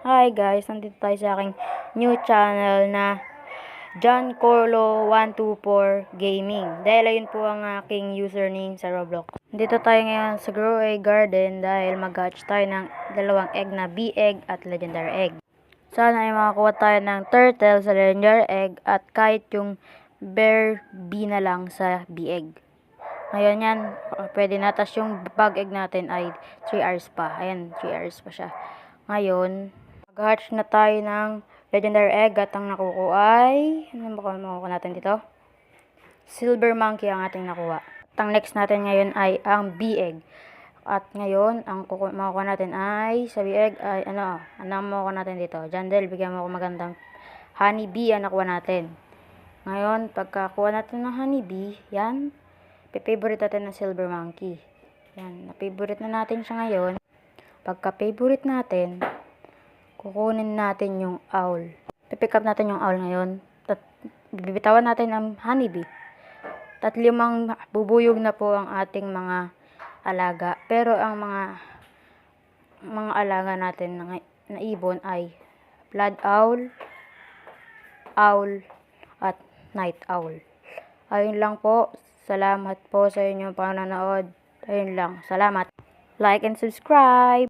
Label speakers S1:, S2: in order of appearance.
S1: Hi guys, nandito tayo sa aking new channel na John Corlo 124 Gaming. Dahil ayun po ang aking username sa Roblox. Dito tayo ngayon sa Grow a Garden dahil mag-hatch tayo ng dalawang egg na B-egg at legendary egg. Sana ay makakuha tayo ng turtle sa legendary egg at kahit yung bear B na lang sa B-egg. Ngayon yan, pwede na. Tas yung bug egg natin ay 3 hours pa. Ayan, 3 hours pa siya. Ngayon, mag-hatch na tayo ng legendary egg at ang nakukuha ay, ano ba makukuha natin dito? Silver monkey ang ating nakuha. At ang next natin ngayon ay ang B-egg. At ngayon, ang makukuha natin ay, sa B-egg ay, ano makukuha natin dito? Jandel, bigyan mo ako magandang honey bee ang nakuha natin. Ngayon, pagkakuha natin ng honey bee, yan, favorite natin ng silver monkey. Yan, na-favorite na natin siya ngayon. Pagka-favorite natin, kukunin natin yung owl. Pipick up natin yung owl ngayon. Bibitawan natin ang honeybee. 3 bubuyog na po ang ating mga alaga. Pero ang mga alaga natin na ibon ay blood owl, owl, at night owl. Ayun lang po. Salamat po sa inyong panonood. Ayun lang. Salamat. Like and subscribe.